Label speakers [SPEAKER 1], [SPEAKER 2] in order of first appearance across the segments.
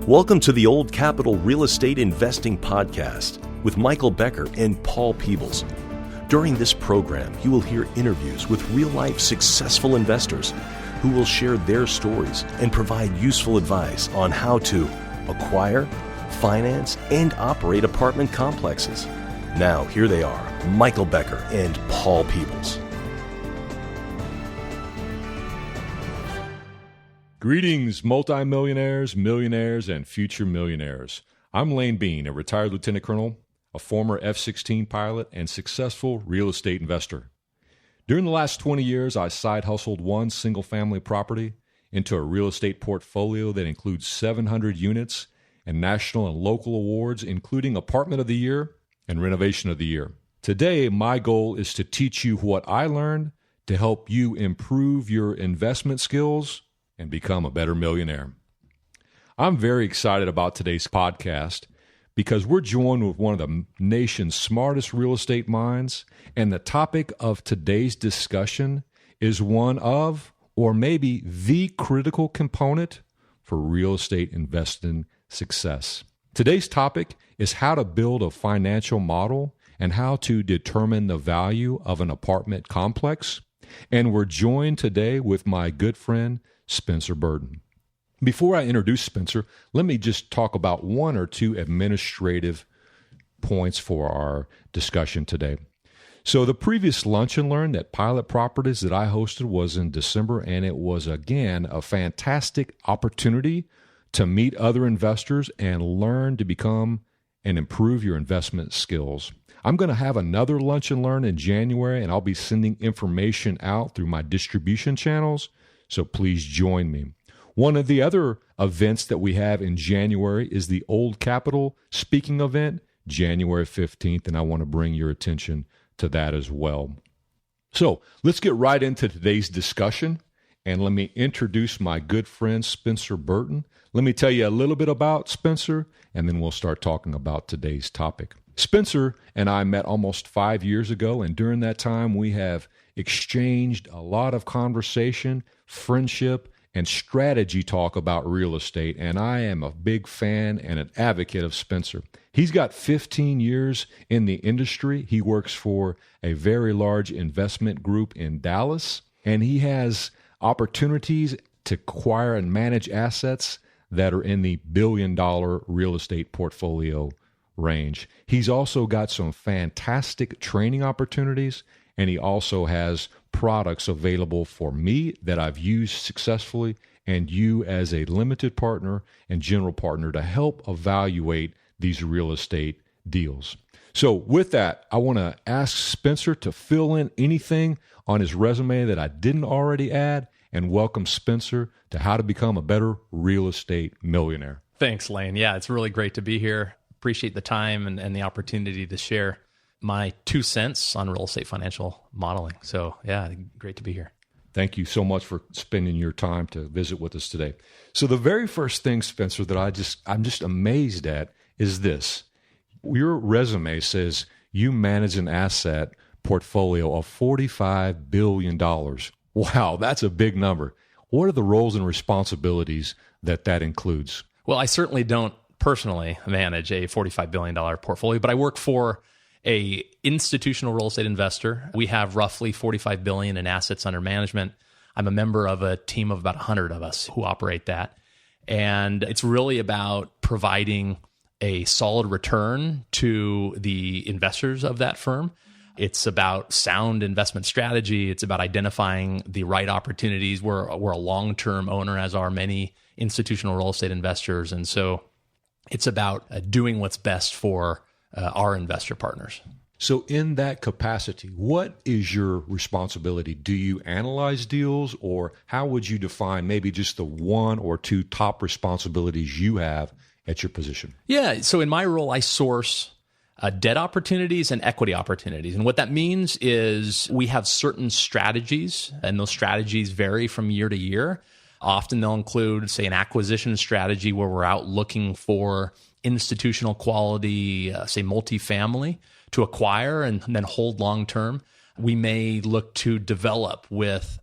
[SPEAKER 1] Welcome to the Old Capital Real Estate Investing Podcast with Michael Becker and Paul Peebles. During this program, you will hear interviews with real-life successful investors who will share their stories and provide useful advice on how to acquire, finance, and operate apartment complexes. Now, here they are, Michael Becker and Paul Peebles.
[SPEAKER 2] Greetings, multimillionaires, millionaires, and future millionaires. I'm Lane Bean, a retired lieutenant colonel, a former F-16 pilot, and successful real estate investor. During the last 20 years, I side hustled one single-family property into a real estate portfolio that includes 700 units and national and local awards, including Apartment of the Year and Renovation of the Year. Today, my goal is to teach you what I learned to help you improve your investment skills and become a better millionaire. I'm very excited about today's podcast because we're joined with one of the nation's smartest real estate minds, and the topic of today's discussion is one of, or maybe the critical component for real estate investing success. Today's topic is how to build a financial model and how to determine the value of an apartment complex. And we're joined today with my good friend, Spencer Burton. Before I introduce Spencer, let me just talk about one or two administrative points for our discussion today. So the previous Lunch and Learn at Pilot Properties that I hosted was in December, and it was, again, a fantastic opportunity to meet other investors and learn to become and improve your investment skills. I'm going to have another Lunch and Learn in January, and I'll be sending information out through my distribution channels, so please join me. One of the other events that we have in January is the Old Capital speaking event, January 15th, and I want to bring your attention to that as well. So let's get right into today's discussion, and let me introduce my good friend, Spencer Burton. Let me tell you a little bit about Spencer, and then we'll start talking about today's topic. Spencer and I met almost 5 years ago, and during that time, we have exchanged a lot of conversation, friendship, and strategy talk about real estate, and I am a big fan and an advocate of Spencer. He's got 15 years in the industry. He works for a very large investment group in Dallas, and he has opportunities to acquire and manage assets that are in the billion-dollar real estate portfolio range. He's also got some fantastic training opportunities, and he also has products available for me that I've used successfully, and you as a limited partner and general partner to help evaluate these real estate deals. So with that, I want to ask Spencer to fill in anything on his resume that I didn't already add, and welcome Spencer to How to Become a Better Real Estate Millionaire.
[SPEAKER 3] Thanks, Lane. Yeah, it's really great to be here. Appreciate the time and the opportunity to share my 2 cents on real estate financial modeling. So yeah, great to be here.
[SPEAKER 2] Thank you so much for spending your time to visit with us today. So the very first thing, Spencer, that I'm just amazed at is this. Your resume says you manage an asset portfolio of $45 billion. Wow, that's a big number. What are the roles and responsibilities that includes?
[SPEAKER 3] Well, I certainly don't personally manage a $45 billion portfolio, but I work for a institutional real estate investor. We have roughly $45 billion in assets under management. I'm a member of a team of about 100 of us who operate that. And it's really about providing a solid return to the investors of that firm. It's about sound investment strategy. It's about identifying the right opportunities. We're a long-term owner, as are many institutional real estate investors. And so it's about doing what's best for our investor partners.
[SPEAKER 2] So in that capacity, what is your responsibility? Do you analyze deals, or how would you define maybe just the one or two top responsibilities you have at your position?
[SPEAKER 3] Yeah, so in my role, I source debt opportunities and equity opportunities. And what that means is we have certain strategies, and those strategies vary from year to year. Often they'll include, say, an acquisition strategy where we're out looking for institutional quality, say multifamily, to acquire and then hold long-term. We may look to develop with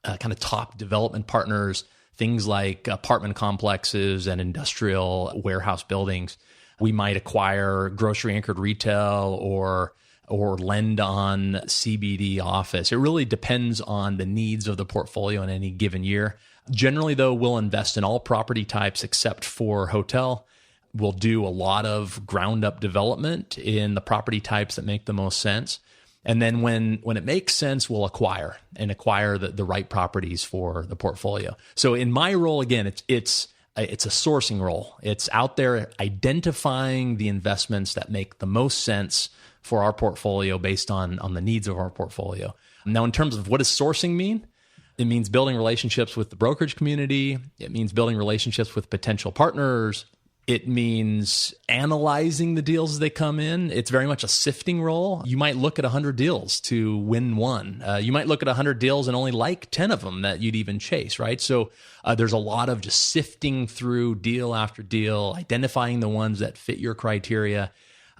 [SPEAKER 3] kind of top development partners things like apartment complexes and industrial warehouse buildings. We might acquire grocery anchored retail or lend on CBD office. It really depends on the needs of the portfolio in any given year. Generally, though, we'll invest in all property types except for hotel. We'll do a lot of ground up development in the property types that make the most sense. And then when it makes sense, we'll acquire the right properties for the portfolio. So in my role, again, it's a sourcing role. It's out there identifying the investments that make the most sense for our portfolio based on the needs of our portfolio. Now, in terms of what does sourcing mean? It means building relationships with the brokerage community. It means building relationships with potential partners. It means analyzing the deals as they come in. It's very much a sifting role. You might look at 100 deals to win one. You might look at 100 deals and only like 10 of them that you'd even chase, right? So there's a lot of just sifting through deal after deal, identifying the ones that fit your criteria,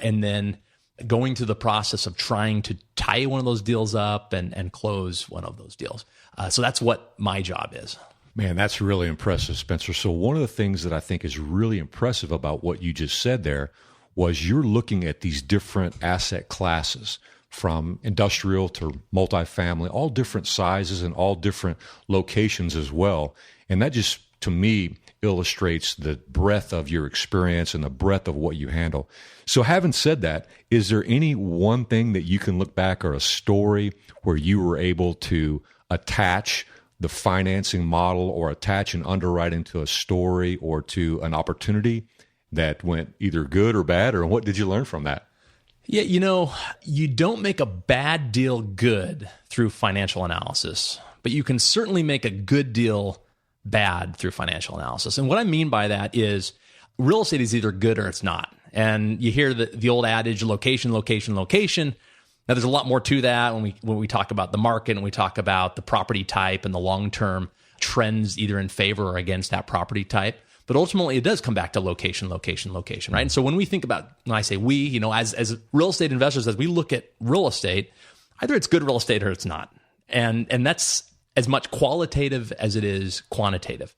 [SPEAKER 3] and then going through the process of trying to tie one of those deals up and close one of those deals. So that's what my job is.
[SPEAKER 2] Man, that's really impressive, Spencer. So one of the things that I think is really impressive about what you just said there was you're looking at these different asset classes, from industrial to multifamily, all different sizes and all different locations as well. And that just, to me, illustrates the breadth of your experience and the breadth of what you handle. So having said that, is there any one thing that you can look back, or a story where you were able to attach the financing model or attach an underwriting to a story or to an opportunity that went either good or bad? Or what did you learn from that?
[SPEAKER 3] Yeah, you don't make a bad deal good through financial analysis, but you can certainly make a good deal bad through financial analysis. And what I mean by that is real estate is either good or it's not. And you hear the old adage, location, location, location. Now, there's a lot more to that when we talk about the market and we talk about the property type and the long-term trends either in favor or against that property type. But ultimately, it does come back to location, location, location, right? And so when we think about, when I say we, as real estate investors, as we look at real estate, either it's good real estate or it's not. And that's as much qualitative as it is quantitative.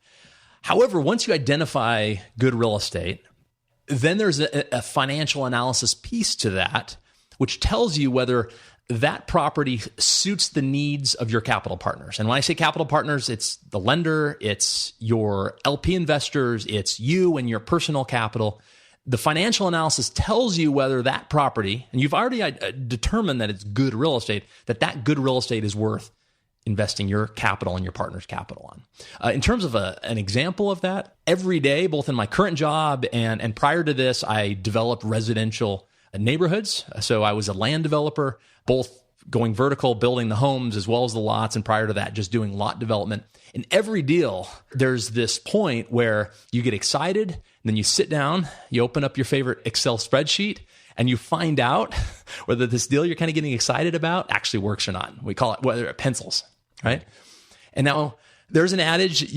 [SPEAKER 3] However, once you identify good real estate, then there's a financial analysis piece to that, which tells you whether that property suits the needs of your capital partners. And when I say capital partners, it's the lender, it's your LP investors, it's you and your personal capital. The financial analysis tells you whether that property, and you've already determined that it's good real estate, that good real estate is worth investing your capital and your partner's capital on. In terms of an example of that, every day, both in my current job and prior to this, I developed residential neighborhoods. So I was a land developer, both going vertical, building the homes as well as the lots, and prior to that, just doing lot development. In every deal, there's this point where you get excited, and then you sit down, you open up your favorite Excel spreadsheet, and you find out whether this deal you're kind of getting excited about actually works or not. We call it whether it pencils, right? And now there's an adage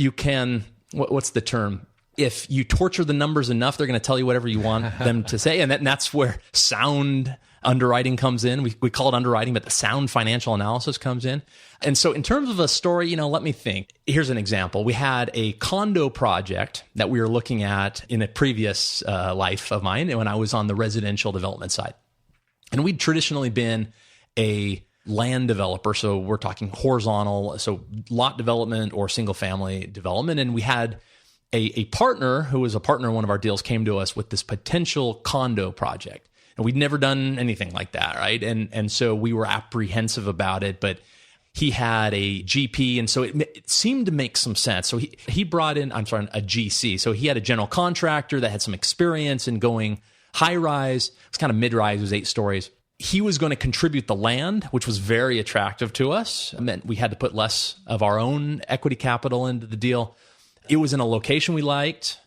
[SPEAKER 3] what's the term? If you torture the numbers enough, they're going to tell you whatever you want them to say. And that's where sound underwriting comes in. We call it underwriting, but the sound financial analysis comes in. And so in terms of a story, let me think. Here's an example. We had a condo project that we were looking at in a previous life of mine when I was on the residential development side. And we'd traditionally been a land developer. So we're talking horizontal, so lot development or single family development. And we had a partner who was a partner in one of our deals came to us with this potential condo project. And we'd never done anything like that, right? And so we were apprehensive about it, but he had a GP, and so it seemed to make some sense. So he brought in, a GC. So he had a general contractor that had some experience in going high-rise. It's kind of mid-rise, it was 8 stories. He was going to contribute the land, which was very attractive to us. It meant we had to put less of our own equity capital into the deal. It was in a location we liked.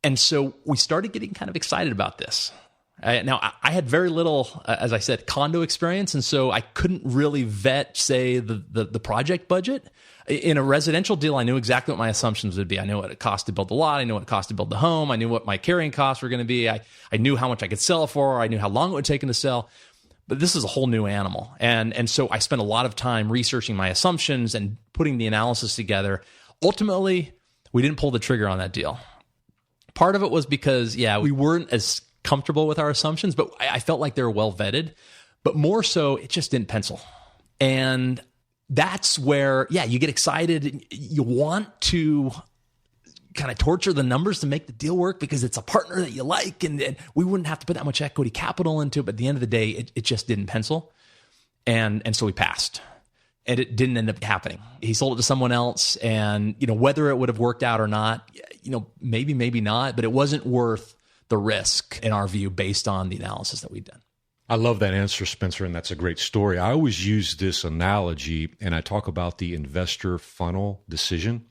[SPEAKER 3] And so we started getting kind of excited about this. Now, I had very little, as I said, condo experience. And so I couldn't really vet, say, the project budget. In a residential deal, I knew exactly what my assumptions would be. I knew what it cost to build the lot. I knew what it cost to build the home. I knew what my carrying costs were going to be. I knew how much I could sell for. I knew how long it would take to sell. But this is a whole new animal. And so I spent a lot of time researching my assumptions and putting the analysis together. Ultimately, we didn't pull the trigger on that deal. Part of it was because, we weren't as comfortable with our assumptions, but I felt like they were well vetted. But more so, it just didn't pencil. And that's where, you get excited. You want to kind of torture the numbers to make the deal work because it's a partner that you like, and we wouldn't have to put that much equity capital into it. But at the end of the day, it just didn't pencil. And so we passed. And it didn't end up happening. He sold it to someone else, and whether it would have worked out or not, maybe not, but it wasn't worth the risk in our view based on the analysis that we'd done.
[SPEAKER 2] I love that answer, Spencer, and that's a great story. I always use this analogy, and I talk about the investor funnel decision,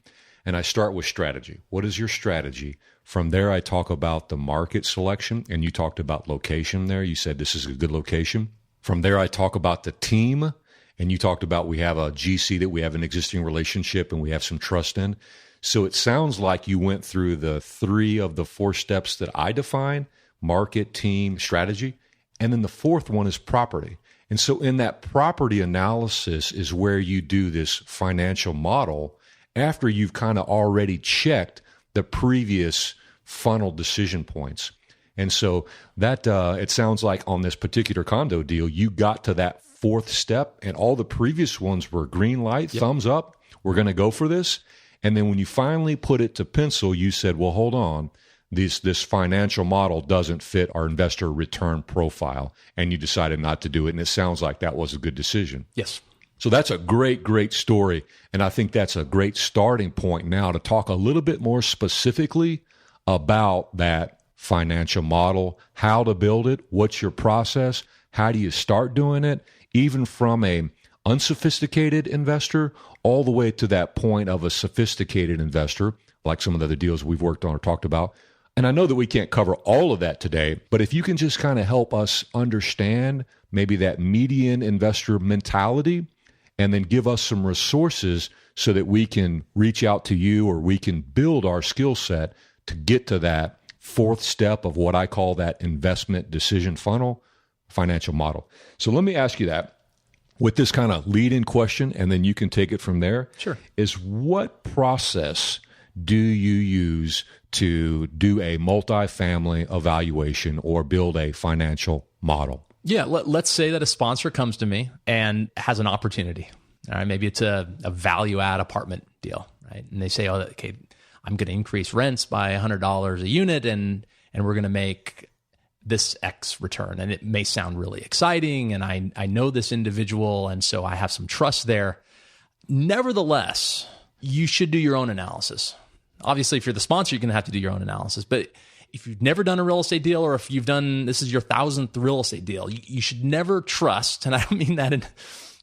[SPEAKER 2] and I start with strategy. What is your strategy? From there, I talk about the market selection, and you talked about location there. You said this is a good location. From there, I talk about the team. And you talked about we have a GC that we have an existing relationship and we have some trust in. So it sounds like you went through the 3 of the 4 steps that I define: market, team, strategy. And then the 4th one is property. And so in that property analysis is where you do this financial model after you've kind of already checked the previous funnel decision points. And so that it sounds like on this particular condo deal, you got to that 4th step, and all the previous ones were green light, thumbs up, we're going to go for this. And then when you finally put it to pencil, you said, well, hold on, this financial model doesn't fit our investor return profile, and you decided not to do it. And it sounds like that was a good decision.
[SPEAKER 3] Yes.
[SPEAKER 2] So that's a great story, and I think that's a great starting point now to talk a little bit more specifically about that financial model, how to build it, what's your process, how do you start doing it, even from a unsophisticated investor all the way to that point of a sophisticated investor, like some of the other deals we've worked on or talked about. And I know that we can't cover all of that today, but if you can just kind of help us understand maybe that median investor mentality, and then give us some resources so that we can reach out to you or we can build our skill set to get to that 4th step of what I call that investment decision funnel, financial model. So let me ask you that with this kind of lead-in question, and then you can take it from there.
[SPEAKER 3] Sure.
[SPEAKER 2] Is what process do you use to do a multifamily evaluation or build a financial model?
[SPEAKER 3] Yeah, let's say that a sponsor comes to me and has an opportunity. All right, maybe it's a value-add apartment deal, right? And they say, oh, okay, I'm going to increase rents by $100 a unit, and we're going to make this X return. And it may sound really exciting, and I know this individual, and so I have some trust there. Nevertheless, you should do your own analysis. Obviously, if you're the sponsor, you're going to have to do your own analysis. But if you've never done a real estate deal, or if this is your 1,000th real estate deal, you should never trust, and I don't mean that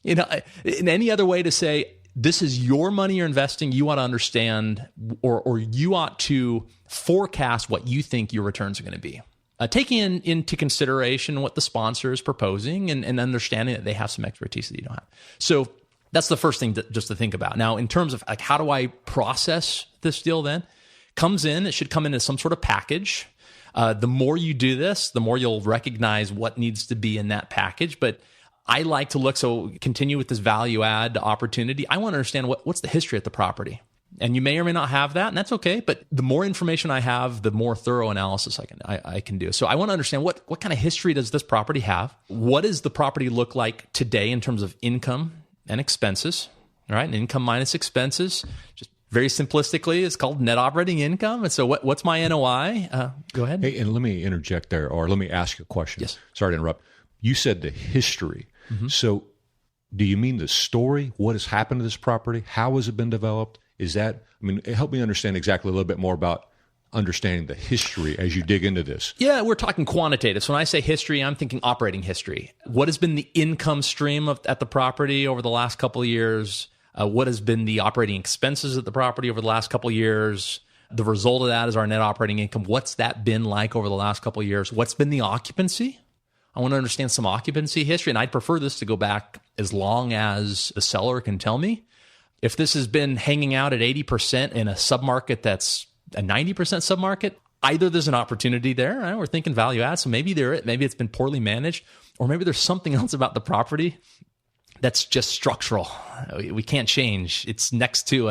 [SPEAKER 3] in any other way, to say, this is your money you're investing. You ought to understand, or you ought to forecast what you think your returns are going to be. Taking into consideration what the sponsor is proposing and understanding that they have some expertise that you don't have. So that's the first thing just to think about. Now, in terms of how do I process this deal then? It should come in as some sort of package. The more you do this, the more you'll recognize what needs to be in that package. But I like to continue with this value add opportunity. I want to understand what's the history of the property. And you may or may not have that, and that's okay. But the more information I have, the more thorough analysis I can do. So I want to understand what kind of history does this property have? What does the property look like today in terms of income and expenses? All right, and income minus expenses, just very simplistically, it's called net operating income. And so what's my NOI? Go ahead.
[SPEAKER 2] Hey, and let me interject there, or let me ask you a question.
[SPEAKER 3] Yes.
[SPEAKER 2] Sorry to interrupt. You said the history. Mm-hmm. So do you mean the story? What has happened to this property? How has it been developed? Help me understand exactly a little bit more about understanding the history as you dig into this.
[SPEAKER 3] Yeah, we're talking quantitative. So when I say history, I'm thinking operating history. What has been the income stream at the property over the last couple of years? What has been the operating expenses at the property over the last couple of years? The result of that is our net operating income. What's that been like over the last couple of years? What's been the occupancy? I want to understand some occupancy history, and I'd prefer this to go back as long as the seller can tell me. If this has been hanging out at 80% in a submarket that's a 90% submarket, either there's an opportunity there, right? We're thinking value add, so maybe it's been poorly managed, or maybe there's something else about the property that's just structural. We can't change. It's next to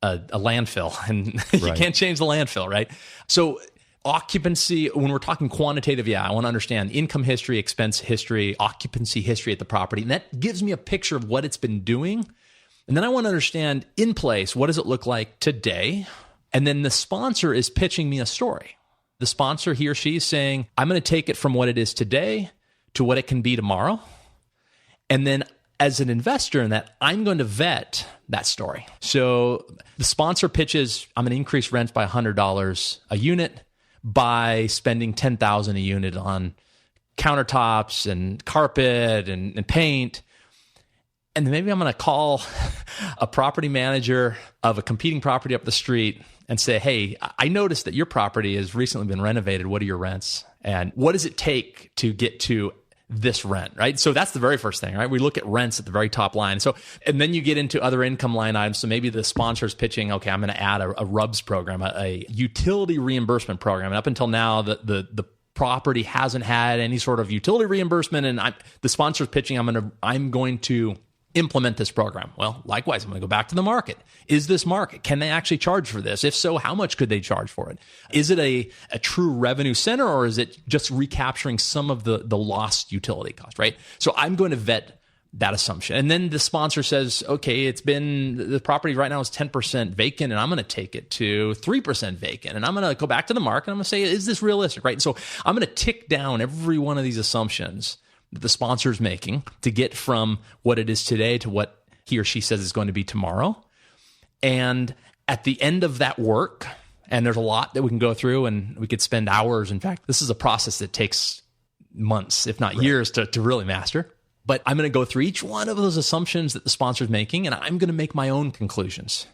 [SPEAKER 3] a landfill, and you can't change the landfill, right? So occupancy, when we're talking quantitative, I want to understand income history, expense history, occupancy history at the property. And that gives me a picture of what it's been doing. And then I want to understand in place, what does it look like today? And then the sponsor is pitching me a story. The sponsor, he or she, is saying, I'm going to take it from what it is today to what it can be tomorrow. And then as an investor in that, I'm going to vet that story. So the sponsor pitches, I'm going to increase rent by $100 a unit by spending $10,000 a unit on countertops and carpet and paint. And then maybe I'm going to call a property manager of a competing property up the street and say, hey, I noticed that your property has recently been renovated. What are your rents? And what does it take to get to this rent, right? So that's the very first thing, right? We look at rents at the very top line. So, and then you get into other income line items. So maybe the sponsor's pitching, okay, I'm going to add a RUBS program, a utility reimbursement program. And up until now, the property hasn't had any sort of utility reimbursement. And the sponsor's pitching, I'm going to implement this program. Well, likewise, I'm going to go back to the market. Is this market? Can they actually charge for this? If so, how much could they charge for it? Is it a true revenue center, or is it just recapturing some of the lost utility cost, right? So I'm going to vet that assumption. And then the sponsor says, okay, the property right now is 10% vacant, and I'm going to take it to 3% vacant. And I'm going to go back to the market. And I'm going to say, is this realistic, right? And so I'm going to tick down every one of these assumptions that the sponsor's making to get from what it is today to what he or she says is going to be tomorrow. And at the end of that work, and there's a lot that we can go through and we could spend hours. In fact, this is a process that takes months, if not years, to really master. But I'm going to go through each one of those assumptions that the sponsor's making, and I'm going to make my own conclusions.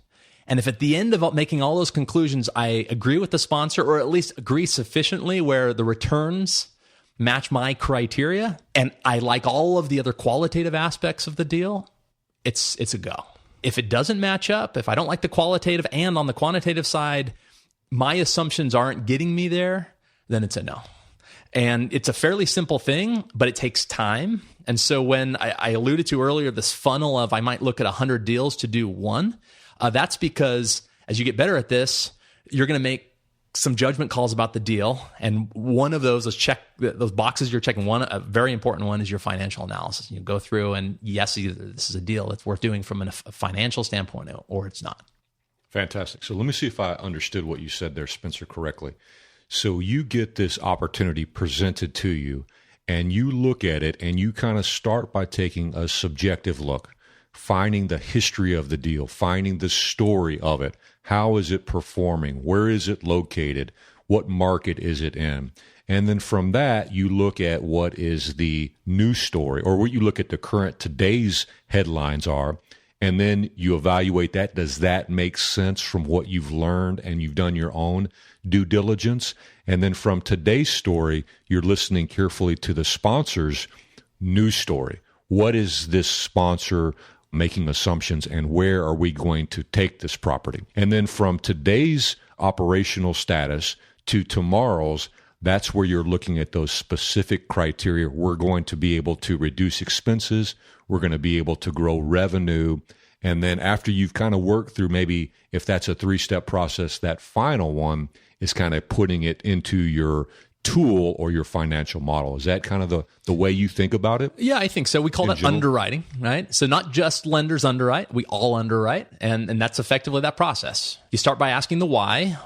[SPEAKER 3] And if at the end of making all those conclusions, I agree with the sponsor, or at least agree sufficiently where the returns match my criteria, and I like all of the other qualitative aspects of the deal, it's a go. If it doesn't match up, if I don't like the qualitative and on the quantitative side, my assumptions aren't getting me there, then it's a no. And it's a fairly simple thing, but it takes time. And so when I alluded to earlier, this funnel of I might look at 100 deals to do one, that's because as you get better at this, you're going to make some judgment calls about the deal. And one of those boxes you're checking, a very important one is your financial analysis. You go through and yes, either this is a deal that's worth doing from a financial standpoint or it's not.
[SPEAKER 2] Fantastic. So let me see if I understood what you said there, Spencer, correctly. So you get this opportunity presented to you and you look at it and you kind of start by taking a subjective look, finding the history of the deal, finding the story of it. How is it performing? Where is it located? What market is it in? And then from that, you look at what is the news story, or what you look at the current today's headlines are, and then you evaluate that. Does that make sense from what you've learned and you've done your own due diligence? And then from today's story, you're listening carefully to the sponsor's news story. What is this sponsor making assumptions, and where are we going to take this property? And then from today's operational status to tomorrow's, that's where you're looking at those specific criteria. We're going to be able to reduce expenses. We're going to be able to grow revenue. And then after you've kind of worked through, maybe if that's a 3-step process, that final one is kind of putting it into your tool or your financial model. Is that kind of the way you think about it?
[SPEAKER 3] Yeah, I think so. We call that underwriting, right? So not just lenders underwrite, we all underwrite, and that's effectively that process. You start by asking the why.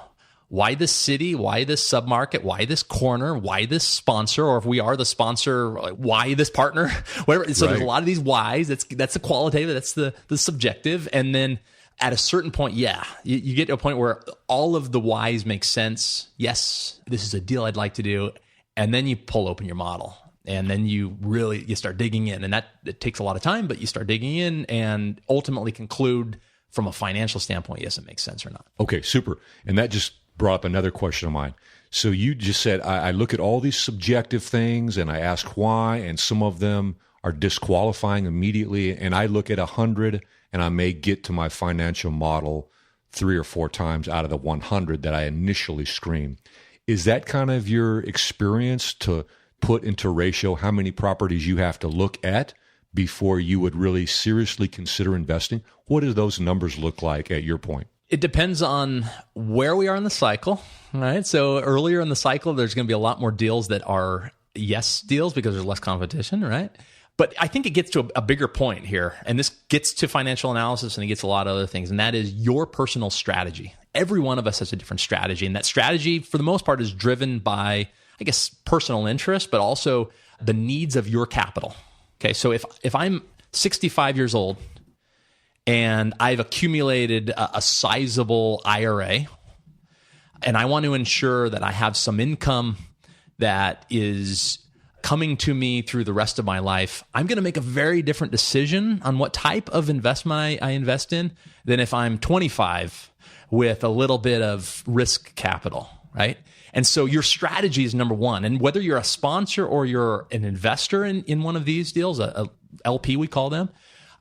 [SPEAKER 3] Why this city? Why this submarket? Why this corner? Why this sponsor? Or if we are the sponsor, why this partner? Whatever. So There's a lot of these whys. That's the qualitative, that's the subjective. And then at a certain point, you get to a point where all of the whys make sense. Yes, this is a deal I'd like to do. And then you pull open your model. And then you start digging in. And it takes a lot of time, but you start digging in and ultimately conclude from a financial standpoint, yes, it makes sense or not.
[SPEAKER 2] Okay, super. And that just brought up another question of mine. So you just said, I look at all these subjective things and I ask why, and some of them are disqualifying immediately. And I look at 100 and I may get to my financial model 3 or 4 times out of the 100 that I initially screened. Is that kind of your experience to put into ratio how many properties you have to look at before you would really seriously consider investing? What do those numbers look like at your point?
[SPEAKER 3] It depends on where we are in the cycle, right? So earlier in the cycle, there's going to be a lot more deals that are yes deals because there's less competition, right? But I think it gets to a bigger point here, and this gets to financial analysis and it gets a lot of other things, and that is your personal strategy. Every one of us has a different strategy, and that strategy, for the most part, is driven by, I guess, personal interest, but also the needs of your capital. Okay, so if I'm 65 years old and I've accumulated a sizable IRA, and I want to ensure that I have some income that is coming to me through the rest of my life, I'm going to make a very different decision on what type of investment I invest in than if I'm 25 with a little bit of risk capital, right? And so your strategy is number one. And whether you're a sponsor or you're an investor in one of these deals, a LP we call them,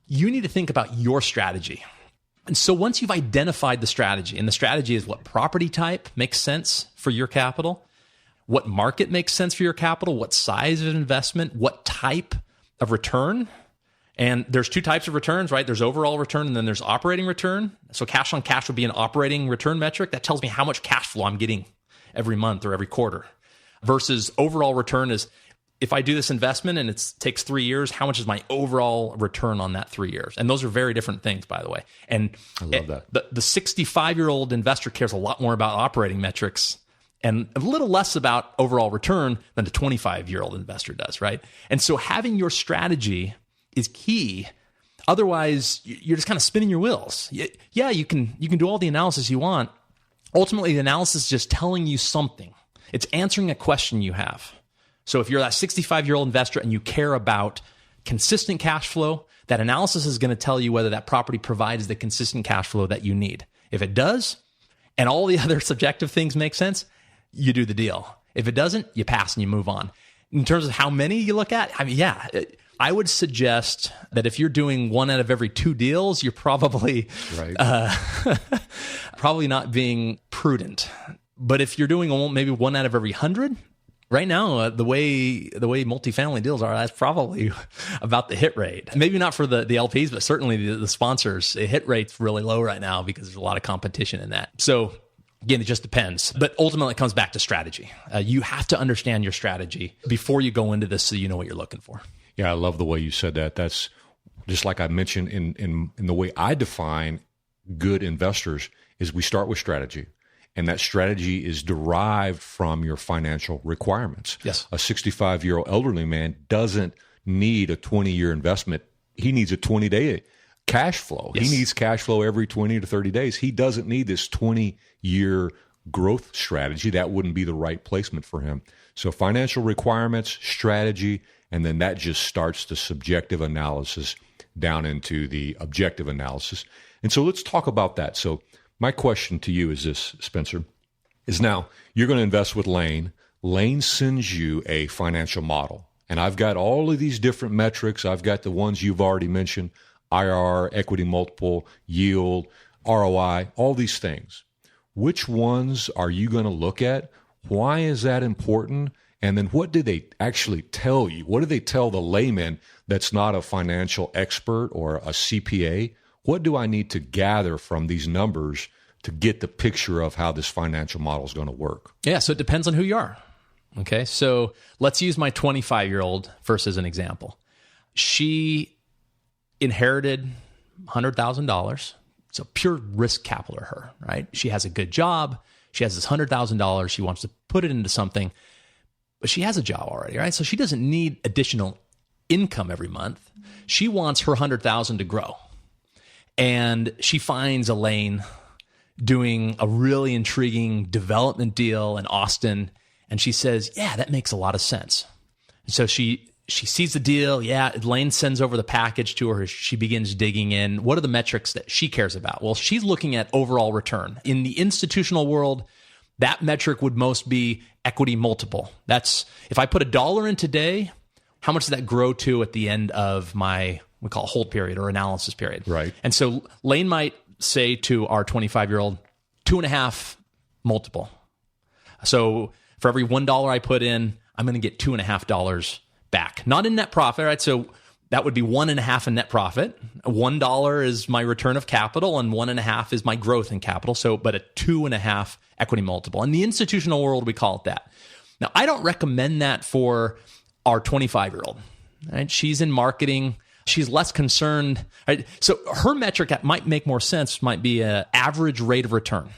[SPEAKER 3] you need to think about your strategy. And so once you've identified the strategy, and the strategy is what property type makes sense for your capital, what market makes sense for your capital, what size of investment, what type of return. And there's two types of returns, right? There's overall return and then there's operating return. So cash on cash would be an operating return metric that tells me how much cash flow I'm getting every month or every quarter. Versus overall return is, if I do this investment and it takes 3 years, how much is my overall return on that 3 years? And those are very different things, by the way. And
[SPEAKER 2] I love that.
[SPEAKER 3] The 65-year-old investor cares a lot more about operating metrics and a little less about overall return than the 25-year-old investor does, right? And so having your strategy is key. Otherwise, you're just kind of spinning your wheels. Yeah, you can do all the analysis you want. Ultimately, the analysis is just telling you something. It's answering a question you have. So if you're that 65-year-old investor and you care about consistent cash flow, that analysis is going to tell you whether that property provides the consistent cash flow that you need. If it does, and all the other subjective things make sense, you do the deal. If it doesn't, you pass and you move on. In terms of how many you look at, I mean, yeah, I would suggest that if you're doing 1 out of every 2 deals, you're probably probably not being prudent. But if you're doing maybe 1 out of every 100, right now, the way multifamily deals are, that's probably about the hit rate. Maybe not for the LPs, but certainly the sponsors. The hit rate's really low right now because there's a lot of competition in that. So again, it just depends. But ultimately, it comes back to strategy. You have to understand your strategy before you go into this so you know what you're looking for.
[SPEAKER 2] Yeah, I love the way you said that. That's just like I mentioned in the way I define good investors is we start with strategy. And that strategy is derived from your financial requirements.
[SPEAKER 3] Yes.
[SPEAKER 2] A 65-year-old elderly man doesn't need a 20-year investment. He needs a 20-day cash flow.
[SPEAKER 3] Yes.
[SPEAKER 2] He needs cash flow every 20 to 30 days. He doesn't need this 20-year growth strategy. That wouldn't be the right placement for him. So financial requirements, strategy, and then that just starts the subjective analysis down into the objective analysis. And so let's talk about that. So my question to you is this, Spencer, is now you're going to invest with Lane. Lane sends you a financial model. And I've got all of these different metrics. I've got the ones you've already mentioned, IRR, equity multiple, yield, ROI, all these things. Which ones are you going to look at? Why is that important? And then what do they actually tell you? What do they tell the layman that's not a financial expert or a CPA? What do I need to gather from these numbers to get the picture of how this financial model is going to work?
[SPEAKER 3] Yeah, so it depends on who you are. Okay, so let's use my 25-year-old first as an example. She inherited $100,000. So pure risk capital to her, right? She has a good job. She has this $100,000. She wants to put it into something, but she has a job already, right? So she doesn't need additional income every month. She wants her $100,000 to grow. And she finds Elaine doing a really intriguing development deal in Austin. And she says, yeah, that makes a lot of sense. And so she sees the deal. Yeah, Elaine sends over the package to her. She begins digging in. What are the metrics that she cares about? Well, she's looking at overall return. In the institutional world, that metric would most be equity multiple. That's, if I put $1 in today, how much does that grow to at the end of my, we call it hold period or analysis period.
[SPEAKER 2] Right.
[SPEAKER 3] And so Lane might say to our 25-year-old, 2.5 multiple. So for every $1 I put in, I'm going to get $2.5 back. Not in net profit, right? So That would be 1.5 in net profit. $1 is my return of capital, and 1.5 is my growth in capital. So, but a 2.5 equity multiple. In the institutional world, we call it that. Now, I don't recommend that for our 25-year-old. Right? She's in marketing. She's less concerned. Right? So her metric that might make more sense might be an average rate of return.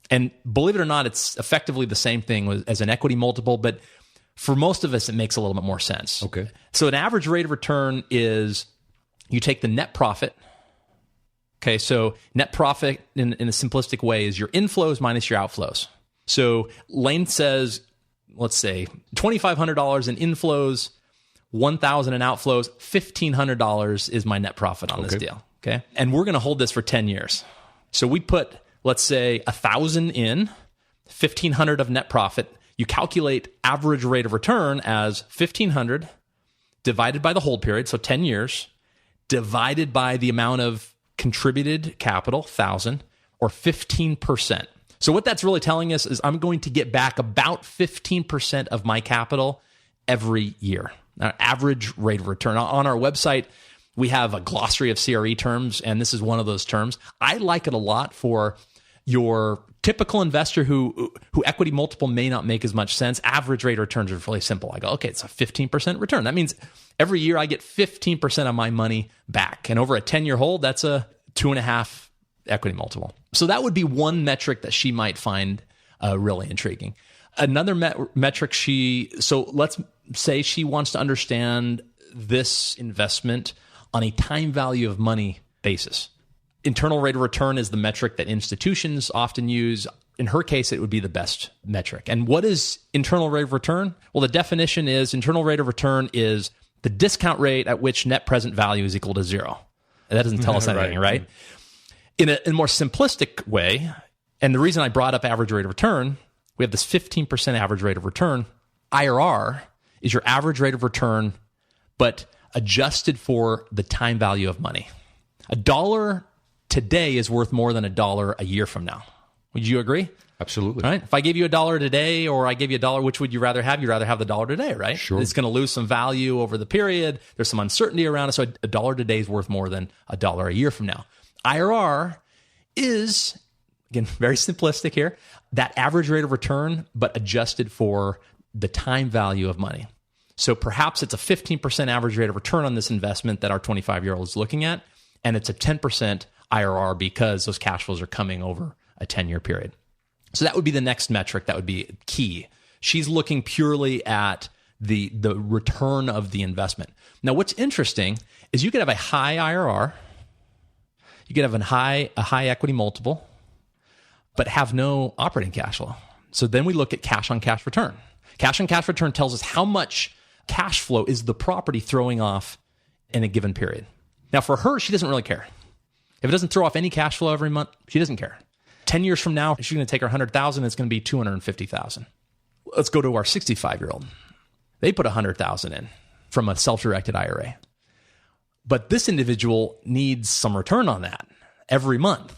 [SPEAKER 3] And believe it or not, it's effectively the same thing as an equity multiple, but for most of us, it makes a little bit more sense.
[SPEAKER 2] Okay.
[SPEAKER 3] So an average rate of return is you take the net profit. Okay, so net profit in a simplistic way is your inflows minus your outflows. So Lane says, let's say $2,500 in inflows, $1,000 in outflows, $1,500 is my net profit on this deal. Okay, and we're going to hold this for 10 years. So we put, let's say, $1,000 in, $1,500 of net profit. You calculate average rate of return as 1,500 divided by the hold period, so 10 years, divided by the amount of contributed capital, 1,000, or 15%. So what that's really telling us is I'm going to get back about 15% of my capital every year. Average rate of return. On our website, we have a glossary of CRE terms, and this is one of those terms. I like it a lot for your typical investor who equity multiple may not make as much sense. Average rate of returns are really simple. I go, okay, it's a 15% return. That means every year I get 15% of my money back. And over a 10-year hold, that's a 2.5 equity multiple. So that would be one metric that she might find really intriguing. Another metric so let's say she wants to understand this investment on a time value of money basis. Internal rate of return is the metric that institutions often use. In her case, it would be the best metric. And what is internal rate of return? Well, the definition is internal rate of return is the discount rate at which net present value is equal to 0. And that doesn't tell us anything, right? In a more simplistic way, and the reason I brought up average rate of return, we have this 15% average rate of return. IRR is your average rate of return, but adjusted for the time value of money. $1 today is worth more than $1 a year from now. Would you agree?
[SPEAKER 2] Absolutely.
[SPEAKER 3] Right? If I gave you $1 today or I gave you $1, which would you rather have? You'd rather have the $1 today, right?
[SPEAKER 2] Sure.
[SPEAKER 3] It's going to lose some value over the period. There's some uncertainty around it. So $1 today is worth more than $1 a year from now. IRR is, again, very simplistic here, that average rate of return, but adjusted for the time value of money. So perhaps it's a 15% average rate of return on this investment that our 25-year-old is looking at, and it's a 10% IRR because those cash flows are coming over a 10-year period. So that would be the next metric that would be key. She's looking purely at the return of the investment. Now, what's interesting is you could have a high IRR, you could have a high equity multiple, but have no operating cash flow. So then we look at cash on cash return. Cash on cash return tells us how much cash flow is the property throwing off in a given period. Now, for her, she doesn't really care. If it doesn't throw off any cash flow every month, she doesn't care. 10 years from now, she's going to take her $100,000, it's going to be $250,000. Let's go to our 65-year-old. They put $100,000 in from a self-directed IRA. But this individual needs some return on that every month.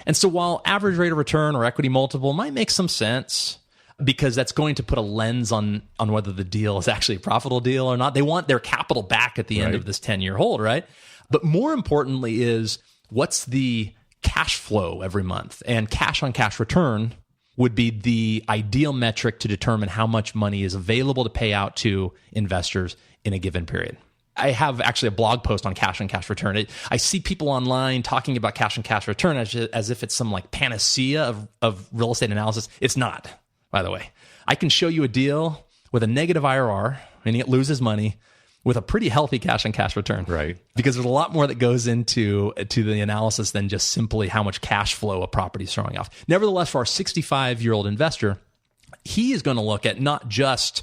[SPEAKER 3] And so while average rate of return or equity multiple might make some sense because that's going to put a lens on whether the deal is actually a profitable deal or not, they want their capital back at the end of this 10-year hold, right? But more importantly is what's the cash flow every month? And cash on cash return would be the ideal metric to determine how much money is available to pay out to investors in a given period. I have actually a blog post on cash on cash return. I see people online talking about cash on cash return as if it's some like panacea of real estate analysis. It's not, by the way. I can show you a deal with a negative IRR, meaning it loses money, with a pretty healthy cash on cash return. Right. Because there's a lot more that goes into the analysis than just simply how much cash flow a property is throwing off. Nevertheless, for our 65-year-old investor, he is going to look at not just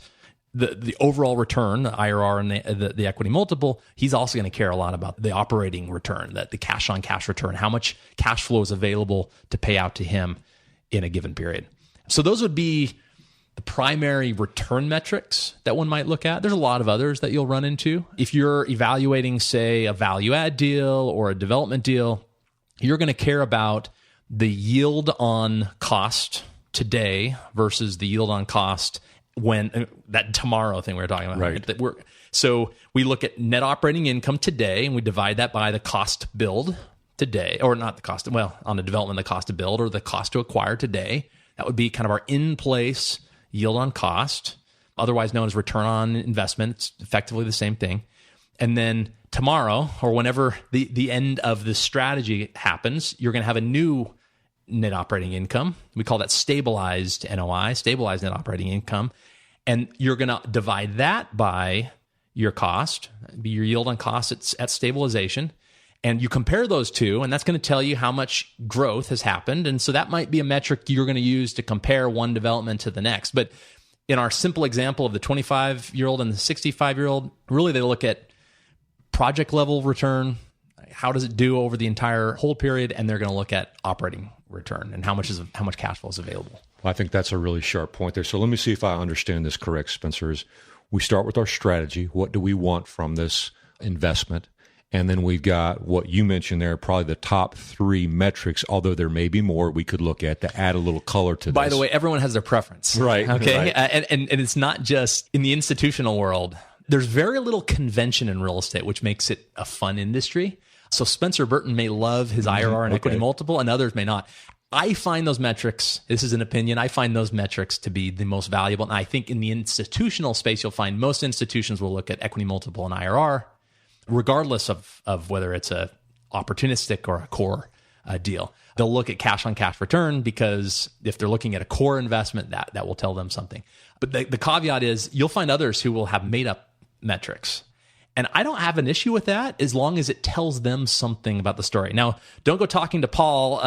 [SPEAKER 3] the overall return, the IRR and the equity multiple. He's also going to care a lot about the operating return, the cash on cash return, how much cash flow is available to pay out to him in a given period. So those would be the primary return metrics that one might look at. There's a lot of others that you'll run into. If you're evaluating, say, a value add deal or a development deal, you're going to care about the yield on cost today versus the yield on cost when that tomorrow thing we were talking about.
[SPEAKER 2] Right.
[SPEAKER 3] So we look at net operating income today, and we divide that by the cost to build today, or not the cost, on the development, the cost to build or the cost to acquire today. That would be kind of our in-place yield on cost, otherwise known as return on investment. It's effectively the same thing. And then tomorrow, or whenever the end of the strategy happens, you're going to have a new net operating income. We call that stabilized NOI, stabilized net operating income. And you're going to divide that by your cost, be your yield on cost at stabilization. And you compare those two, and that's going to tell you how much growth has happened. And so that might be a metric you're going to use to compare one development to the next. But in our simple example of the 25-year-old and the 65-year-old, really they look at project level return, how does it do over the entire hold period, and they're going to look at operating return and how much cash flow is available.
[SPEAKER 2] Well, I think that's a really sharp point there. So let me see if I understand this correct, Spencer. Is we start with our strategy. What do we want from this investment? And then we've got what you mentioned there, probably the top 3 metrics, although there may be more we could look at to add a little color to this.
[SPEAKER 3] By the way, everyone has their preference.
[SPEAKER 2] Right.
[SPEAKER 3] Okay.
[SPEAKER 2] Right.
[SPEAKER 3] And it's not just in the institutional world. There's very little convention in real estate, which makes it a fun industry. So Spencer Burton may love his IRR and equity multiple, and others may not. I find those metrics, this is an opinion, I find those metrics to be the most valuable. And I think in the institutional space, you'll find most institutions will look at equity multiple and IRR, regardless of whether it's a opportunistic or a core deal. They'll look at cash on cash return, because if they're looking at a core investment, that will tell them something. But the caveat is you'll find others who will have made up metrics. And I don't have an issue with that as long as it tells them something about the story. Now, don't go talking to Paul,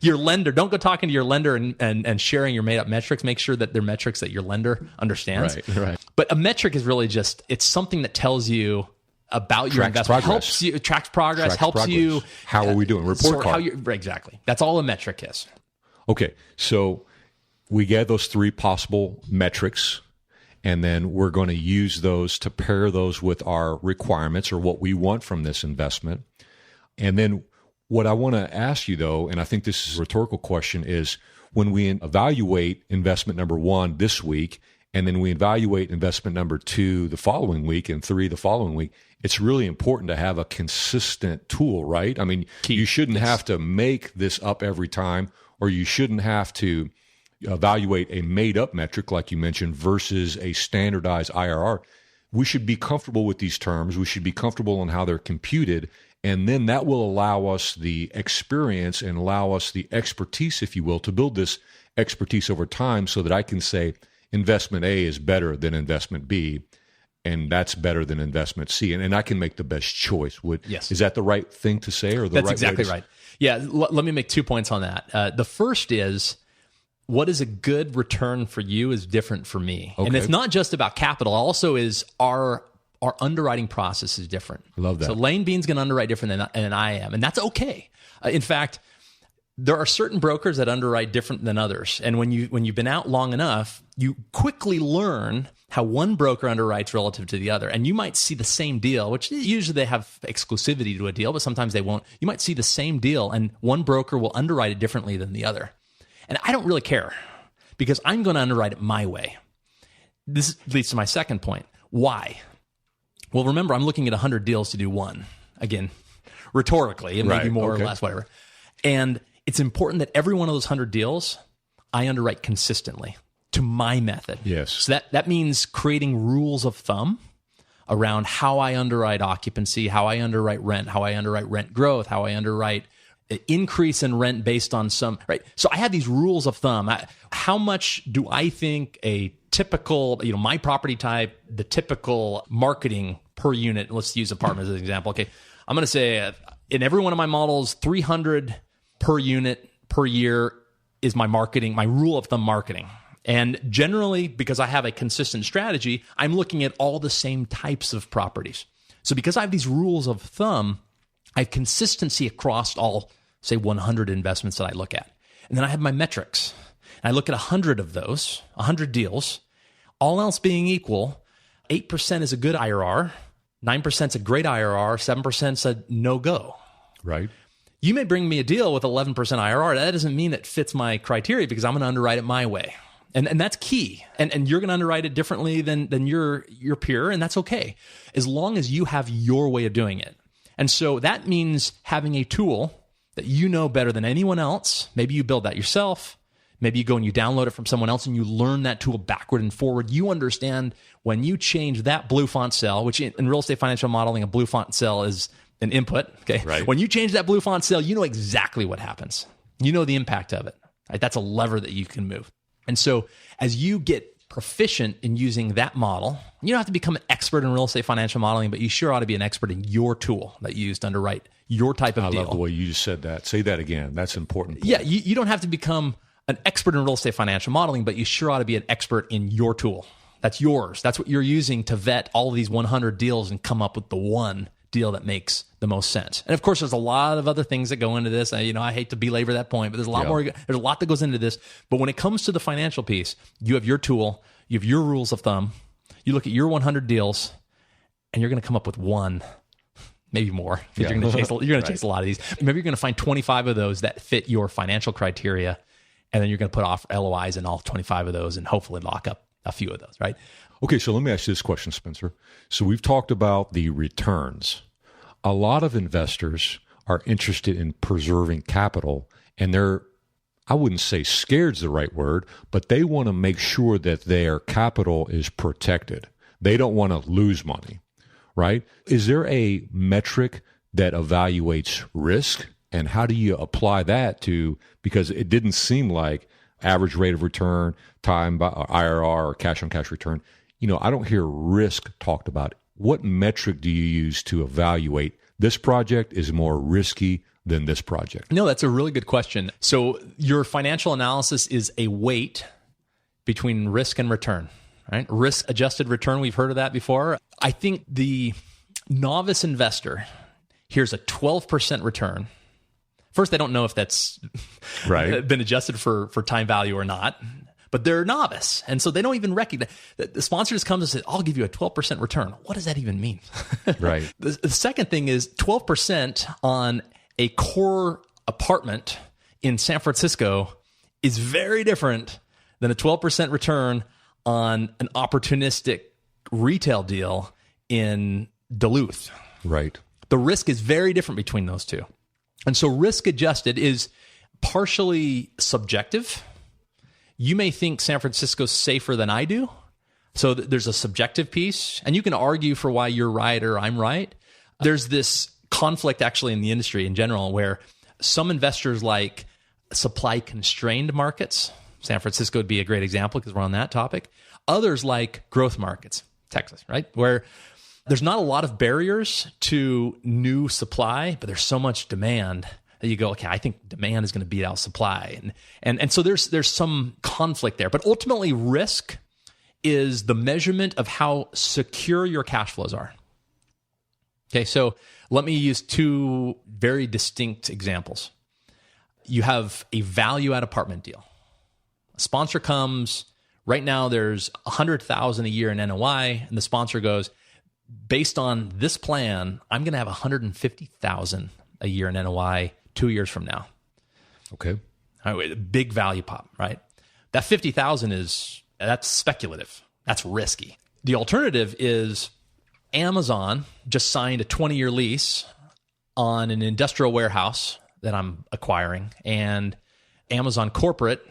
[SPEAKER 3] your lender. Don't go talking to your lender and sharing your made-up metrics. Make sure that they're metrics that your lender understands.
[SPEAKER 2] Right.
[SPEAKER 3] But a metric is really just, it's something that tells you about your investment. Tracks progress, helps you.
[SPEAKER 2] How are we doing? Report card.
[SPEAKER 3] Exactly. That's all a metric is.
[SPEAKER 2] Okay, so we get those 3 possible metrics, and then we're going to use those to pair those with our requirements or what we want from this investment. And then what I want to ask you, though, and I think this is a rhetorical question, is when we evaluate investment number 1 this week, and then we evaluate investment number 2 the following week and 3 the following week, it's really important to have a consistent tool, right? I mean, you shouldn't have to make this up every time, or you shouldn't have to evaluate a made-up metric, like you mentioned, versus a standardized IRR. We should be comfortable with these terms. We should be comfortable on how they're computed, and then that will allow us the experience and allow us the expertise, if you will, to build this expertise over time so that I can say investment A is better than investment B, and that's better than investment C, and I can make the best choice.
[SPEAKER 3] Yes.
[SPEAKER 2] Is that the right thing to say? Or
[SPEAKER 3] That's exactly right. Yeah, let me make 2 points on that. The first is, what is a good return for you is different for me. Okay. And it's not just about capital. Also is our underwriting process is different.
[SPEAKER 2] I love that.
[SPEAKER 3] So Lane Bean's going to underwrite different than I am. And that's okay. In fact, there are certain brokers that underwrite different than others. And when you've been out long enough, you quickly learn how one broker underwrites relative to the other. And you might see the same deal, which usually they have exclusivity to a deal, but sometimes they won't. You might see the same deal and one broker will underwrite it differently than the other. And I don't really care, because I'm going to underwrite it my way. This leads to my second point. Why? Well, remember, I'm looking at 100 deals to do one. Again, rhetorically, it may be more or less, whatever. And it's important that every one of those 100 deals, I underwrite consistently to my method.
[SPEAKER 2] Yes.
[SPEAKER 3] So that means creating rules of thumb around how I underwrite occupancy, how I underwrite rent, how I underwrite rent growth, how I underwrite increase in rent based on some, right? So I have these rules of thumb. How much do I think a typical, my property type, the typical marketing per unit, let's use apartments as an example. Okay. I'm going to say in every one of my models, 300 per unit per year is my marketing, my rule of thumb marketing. And generally, because I have a consistent strategy, I'm looking at all the same types of properties. So because I have these rules of thumb, I have consistency across all, say, 100 investments that I look at. And then I have my metrics. And I look at 100 of those, 100 deals. All else being equal, 8% is a good IRR, 9% is a great IRR, 7% is a no-go.
[SPEAKER 2] Right.
[SPEAKER 3] You may bring me a deal with 11% IRR. That doesn't mean it fits my criteria, because I'm going to underwrite it my way. And that's key. And you're going to underwrite it differently than your peer, and that's okay, as long as you have your way of doing it. And so that means having a tool that you know better than anyone else. Maybe you build that yourself. Maybe you go and you download it from someone else and you learn that tool backward and forward. You understand when you change that blue font cell, which in real estate financial modeling, a blue font cell is an input. Okay.
[SPEAKER 2] Right.
[SPEAKER 3] When you change that blue font cell, you know exactly what happens. You know the impact of it. Right? That's a lever that you can move. And so as you get proficient in using that model, you don't have to become an expert in real estate financial modeling, but you sure ought to be an expert in your tool that you use to underwrite your type of deal.
[SPEAKER 2] I love the way you just said that. Say that again. That's important.
[SPEAKER 3] Yeah, you don't have to become an expert in real estate financial modeling, but you sure ought to be an expert in your tool. That's yours. That's what you're using to vet all of these 100 deals and come up with the one deal that makes the most sense. And of course, there's a lot of other things that go into this. I hate to belabor that point, but there's a lot more. There's a lot that goes into this. But when it comes to the financial piece, you have your tool, you have your rules of thumb. You look at your 100 deals, and you're going to come up with one, maybe more. You're going to chase a lot of these. Maybe you're going to find 25 of those that fit your financial criteria, and then you're going to put off LOIs in all 25 of those, and hopefully lock up a few of those. Right?
[SPEAKER 2] Okay, so let me ask you this question, Spencer. So we've talked about the returns. A lot of investors are interested in preserving capital, and they're, I wouldn't say scared's the right word, but they want to make sure that their capital is protected. They don't want to lose money, right? Is there a metric that evaluates risk, and how do you apply that to, because it didn't seem like average rate of return, time by IRR or cash on cash return. I don't hear risk talked about. What metric do you use to evaluate this project is more risky than this project?
[SPEAKER 3] No, that's a really good question. So your financial analysis is a weight between risk and return, right? Risk adjusted return, we've heard of that before. I think the novice investor hears a 12% return. First, they don't know if that's
[SPEAKER 2] right.
[SPEAKER 3] been adjusted for time value or not. But they're novice, and so they don't even recognize. The sponsor just comes and says, I'll give you a 12% return. What does that even mean?
[SPEAKER 2] Right.
[SPEAKER 3] The second thing is 12% on a core apartment in San Francisco is very different than a 12% return on an opportunistic retail deal in Duluth.
[SPEAKER 2] Right.
[SPEAKER 3] The risk is very different between those two. And so risk adjusted is partially subjective. You may think San Francisco's safer than I do. So there's a subjective piece, and you can argue for why you're right or I'm right. There's this conflict actually in the industry in general where some investors like supply-constrained markets. San Francisco would be a great example because we're on that topic. Others like growth markets, Texas, right? Where there's not a lot of barriers to new supply, but there's so much demand that you go, okay, I think demand is going to beat out supply. And so there's some conflict there. But ultimately, risk is the measurement of how secure your cash flows are. Okay, so let me use two very distinct examples. You have a value-add apartment deal. A sponsor comes, right now there's $100,000 a year in NOI, and the sponsor goes, based on this plan, I'm going to have $150,000 a year in NOI 2 years from now.
[SPEAKER 2] Okay.
[SPEAKER 3] All right, a big value pop, right? That $50,000 that's speculative. That's risky. The alternative is Amazon just signed a 20-year lease on an industrial warehouse that I'm acquiring, and Amazon corporate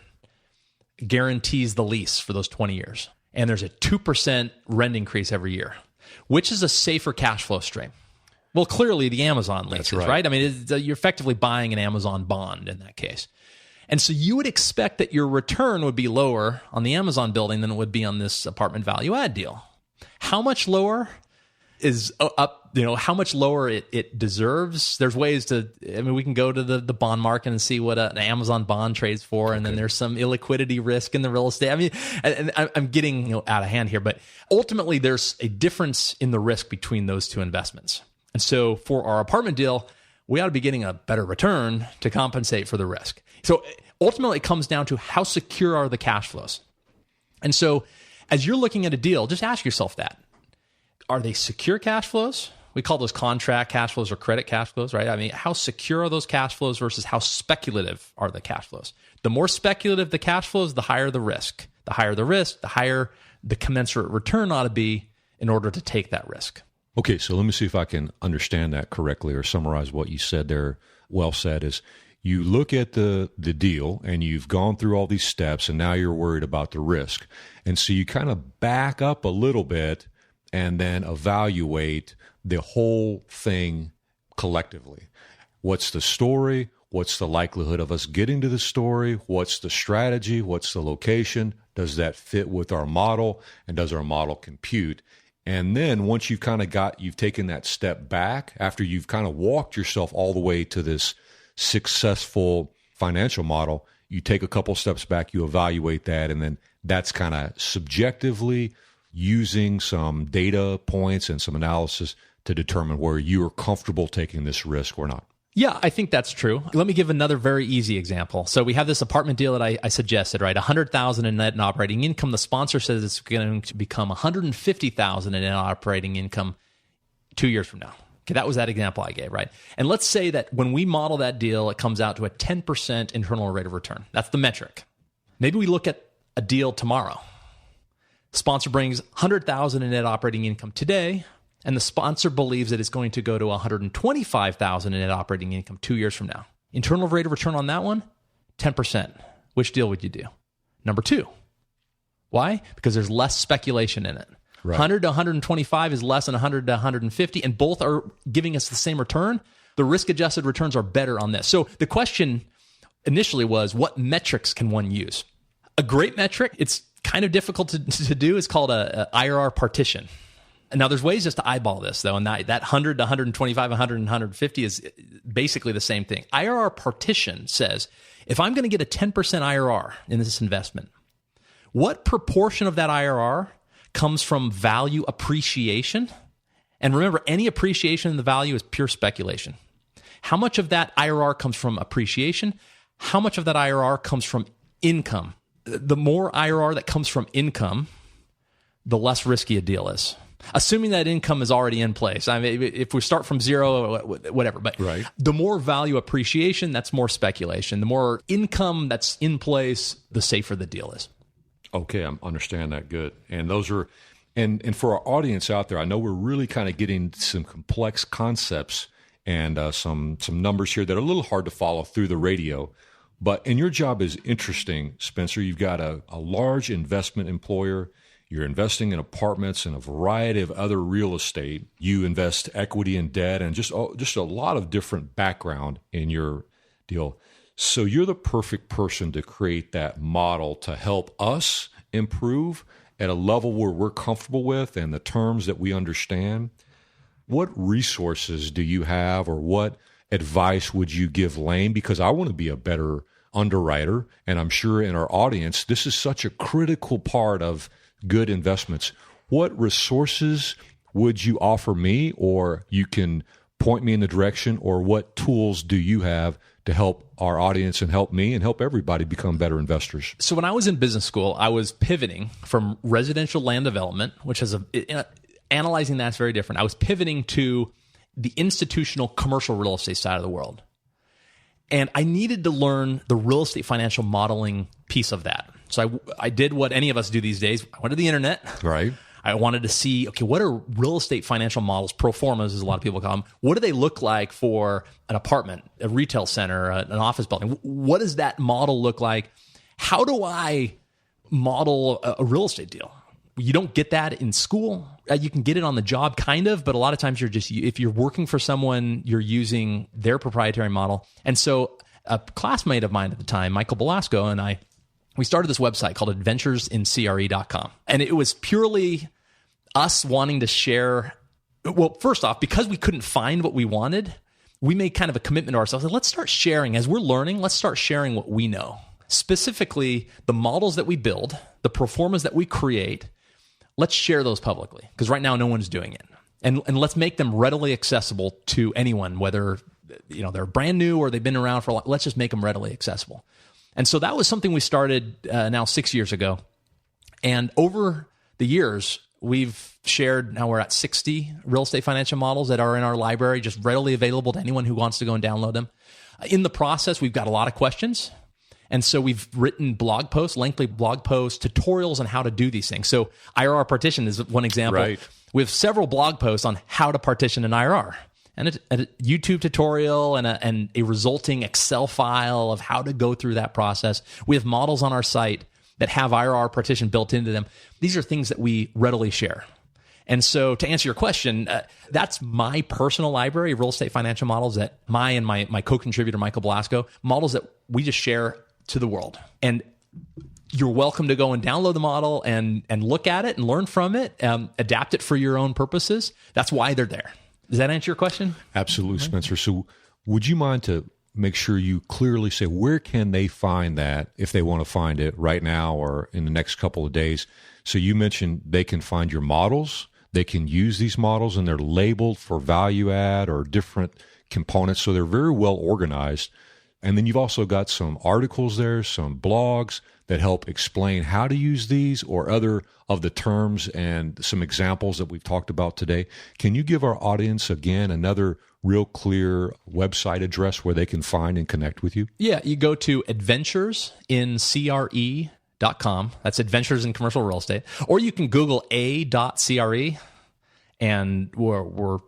[SPEAKER 3] guarantees the lease for those 20 years. And there's a 2% rent increase every year. Which is a safer cash flow stream? Well, clearly the Amazon leases, right? I mean, you're effectively buying an Amazon bond in that case. And so you would expect that your return would be lower on the Amazon building than it would be on this apartment value add deal. How much lower is up, how much lower it deserves? There's ways to, we can go to the bond market and see what an Amazon bond trades for. And then there's some illiquidity risk in the real estate. And I'm getting out of hand here, but ultimately there's a difference in the risk between those two investments. And so for our apartment deal, we ought to be getting a better return to compensate for the risk. So ultimately it comes down to how secure are the cash flows. And so as you're looking at a deal, just ask yourself that. Are they secure cash flows? We call those contract cash flows or credit cash flows, right? I mean, how secure are those cash flows versus how speculative are the cash flows? The more speculative the cash flows, the higher the risk. The higher the risk, the higher the commensurate return ought to be in order to take that risk.
[SPEAKER 2] Okay, so let me see if I can understand that correctly or summarize what you said there. Well said is you look at the deal and you've gone through all these steps and now you're worried about the risk. And so you kind of back up a little bit and then evaluate the whole thing collectively. What's the story? What's the likelihood of us getting to the story? What's the strategy? What's the location? Does that fit with our model? And does our model compute? And then once you've taken that step back after you've kind of walked yourself all the way to this successful financial model, you take a couple steps back, you evaluate that, and then that's kind of subjectively using some data points and some analysis to determine where you are comfortable taking this risk or not.
[SPEAKER 3] Yeah, I think that's true. Let me give another very easy example. So we have this apartment deal that I suggested, right? $100,000 in net and operating income. The sponsor says it's going to become $150,000 in net operating income 2 years from now. Okay, that was that example I gave, right? And let's say that when we model that deal, it comes out to a 10% internal rate of return. That's the metric. Maybe we look at a deal tomorrow. Sponsor brings $100,000 in net operating income today, and the sponsor believes that it's going to go to $125,000 in net operating income 2 years from now. Internal rate of return on that one, 10%. Which deal would you do? Number 2. Why? Because there's less speculation in it. Right. 100 to 125 is less than 100 to 150, and both are giving us the same return. The risk-adjusted returns are better on this. So the question initially was, what metrics can one use? A great metric, it's kind of difficult to do, is called a IRR partition. Now, there's ways just to eyeball this, though, and that 100 to 125, 100 and 150 is basically the same thing. IRR partition says, if I'm going to get a 10% IRR in this investment, what proportion of that IRR comes from value appreciation? And remember, any appreciation in the value is pure speculation. How much of that IRR comes from appreciation? How much of that IRR comes from income? The more IRR that comes from income, the less risky a deal is. Assuming that income is already in place. I mean, if we start from zero, whatever. But
[SPEAKER 2] right. The
[SPEAKER 3] more value appreciation, that's more speculation. The more income that's in place, the safer the deal is.
[SPEAKER 2] Okay, I understand that good. And those are, and for our audience out there, I know we're really kind of getting some complex concepts and some numbers here that are a little hard to follow through the radio. But, and your job is interesting, Spencer. You've got a large investment employer. You're investing in apartments and a variety of other real estate. You invest equity and debt and just a lot of different background in your deal. So you're the perfect person to create that model to help us improve at a level where we're comfortable with and the terms that we understand. What resources do you have, or what advice would you give Lane? Because I want to be a better underwriter, and I'm sure in our audience, this is such a critical part of good investments. What resources would you offer me, or you can point me in the direction, or what tools do you have to help our audience and help me and help everybody become better investors?
[SPEAKER 3] So when I was in business school, I was pivoting from residential land development, which is analyzing that's very different. I was pivoting to the institutional commercial real estate side of the world. And I needed to learn the real estate financial modeling piece of that. So I did what any of us do these days. I went to the internet.
[SPEAKER 2] Right.
[SPEAKER 3] I wanted to see, okay, what are real estate financial models, pro formas, as a lot of people call them? What do they look like for an apartment, a retail center, an office building? What does that model look like? How do I model a real estate deal? You don't get that in school. You can get it on the job, kind of, but a lot of times if you're working for someone, you're using their proprietary model. And so a classmate of mine at the time, Michael Belasco, and we started this website called adventuresincre.com. And it was purely us wanting to share. Well, first off, because we couldn't find what we wanted, we made kind of a commitment to ourselves. Let's start sharing. As we're learning, let's start sharing what we know. Specifically, the models that we build, the pro formas that we create, let's share those publicly, because right now no one's doing it. And let's make them readily accessible to anyone, whether they're brand new or they've been around for a long. Let's just make them readily accessible. And so that was something we started now 6 years ago. And over the years, we've shared, now we're at 60 real estate financial models that are in our library, just readily available to anyone who wants to go and download them. In the process, we've got a lot of questions. And so we've written blog posts, lengthy blog posts, tutorials on how to do these things. So IRR partition is one example.
[SPEAKER 2] Right.
[SPEAKER 3] We have several blog posts on how to partition an IRR, and a YouTube tutorial and a resulting Excel file of how to go through that process. We have models on our site that have IRR partition built into them. These are things that we readily share. And so to answer your question, that's my personal library of real estate financial models that my co-contributor, Michael Blasco, models that we just share to the world. And you're welcome to go and download the model and look at it and learn from it, adapt it for your own purposes. That's why they're there. Does that answer your question?
[SPEAKER 2] Absolutely, Spencer. So would you mind to make sure you clearly say where can they find that if they want to find it right now or in the next couple of days? So you mentioned they can find your models. They can use these models and they're labeled for value add or different components. So they're very well organized. And then you've also got some articles there, some blogs that help explain how to use these or other of the terms and some examples that we've talked about today. Can you give our audience, again, another real clear website address where they can find and connect with you?
[SPEAKER 3] Yeah, you go to adventuresincre.com. That's Adventures in Commercial Real Estate. Or you can Google a.cre and we're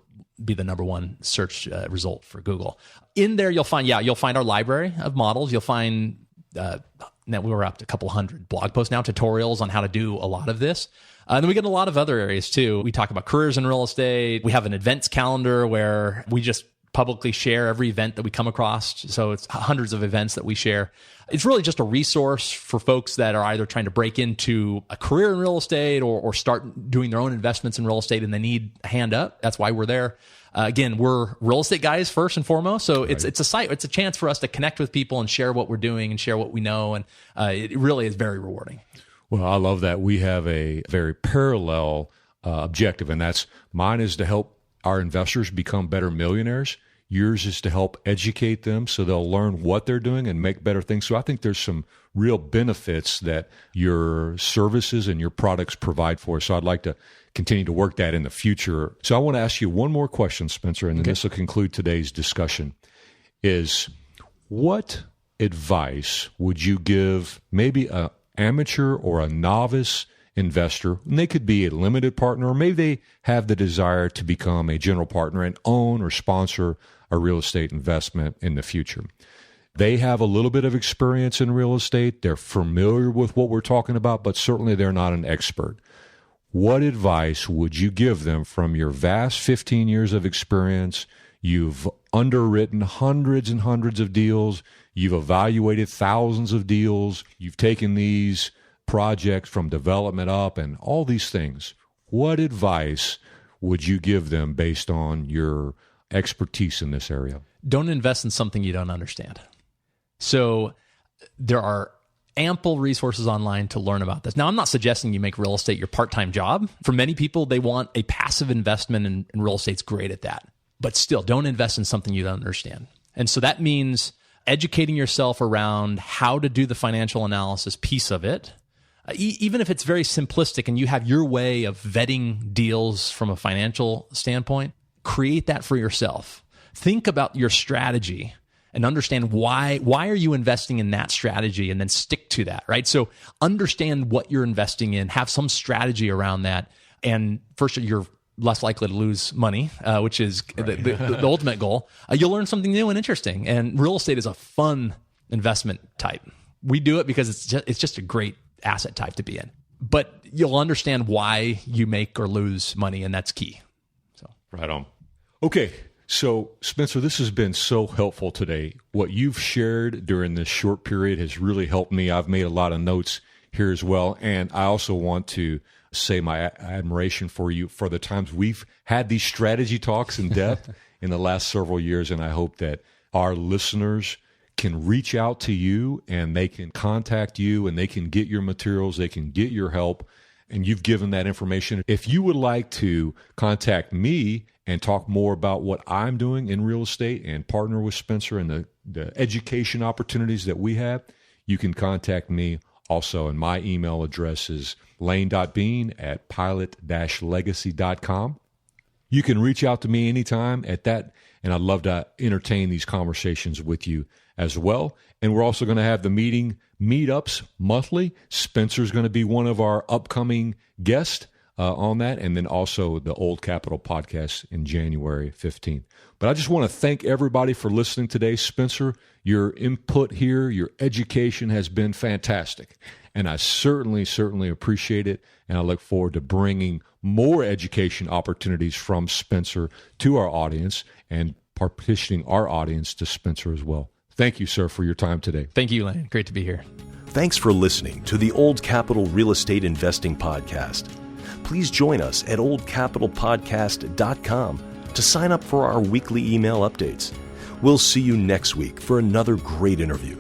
[SPEAKER 3] be the number one search result for Google. In there, you'll find our library of models. You'll find, now we're up to a couple hundred blog posts now, tutorials on how to do a lot of this. And then we get a lot of other areas too. We talk about careers in real estate. We have an events calendar where we just publicly share every event that we come across. So it's hundreds of events that we share. It's really just a resource for folks that are either trying to break into a career in real estate or start doing their own investments in real estate and they need a hand up. That's why we're there. Again, we're real estate guys first and foremost. So it's a site, it's a chance for us to connect with people and share what we're doing and share what we know. And it really is very rewarding.
[SPEAKER 2] Well, I love that. We have a very parallel objective, and that's mine is to help our investors become better millionaires. Yours is to help educate them so they'll learn what they're doing and make better things. So I think there's some real benefits that your services and your products provide for us. So I'd like to continue to work that in the future. So I want to ask you one more question, Spencer, and then this will conclude today's discussion, is what advice would you give maybe an amateur or a novice investor, and they could be a limited partner, or maybe they have the desire to become a general partner and own or sponsor a real estate investment in the future. They have a little bit of experience in real estate. They're familiar with what we're talking about, but certainly they're not an expert. What advice would you give them from your vast 15 years of experience? You've underwritten hundreds and hundreds of deals. You've evaluated thousands of deals. You've taken these projects from development up and all these things. What advice would you give them based on your expertise in this area?
[SPEAKER 3] Don't invest in something you don't understand. So there are ample resources online to learn about this. Now, I'm not suggesting you make real estate your part-time job. For many people, they want a passive investment, and real estate's great at that. But still, don't invest in something you don't understand. And so that means educating yourself around how to do the financial analysis piece of it. Even if it's very simplistic and you have your way of vetting deals from a financial standpoint, create that for yourself. Think about your strategy and understand why are you investing in that strategy, and then stick to that, right? So understand what you're investing in, have some strategy around that. And first, you're less likely to lose money, which is the ultimate goal. You'll learn something new and interesting. And real estate is a fun investment type. We do it because it's just a great asset type to be in. But you'll understand why you make or lose money, and that's key. So
[SPEAKER 2] right on. Okay. So, Spencer, this has been so helpful today. What you've shared during this short period has really helped me. I've made a lot of notes here as well. And I also want to say my admiration for you for the times we've had these strategy talks in depth in the last several years. And I hope that our listeners can reach out to you and they can contact you and they can get your materials, they can get your help, and you've given that information. If you would like to contact me and talk more about what I'm doing in real estate and partner with Spencer and the education opportunities that we have, you can contact me also. And my email address is lane.bean@pilot-legacy.com. You can reach out to me anytime at that, and I'd love to entertain these conversations with you as well. And we're also going to have the meetups monthly. Spencer's going to be one of our upcoming guests on that, and then also the Old Capital podcast in January 15th. But I just want to thank everybody for listening today. Spencer, your input here, your education has been fantastic, and I certainly appreciate it, and I look forward to bringing more education opportunities from Spencer to our audience and partitioning our audience to Spencer as well. Thank you, sir, for your time today.
[SPEAKER 3] Thank you, Lane. Great to be here.
[SPEAKER 1] Thanks for listening to the Old Capital Real Estate Investing Podcast. Please join us at oldcapitalpodcast.com to sign up for our weekly email updates. We'll see you next week for another great interview.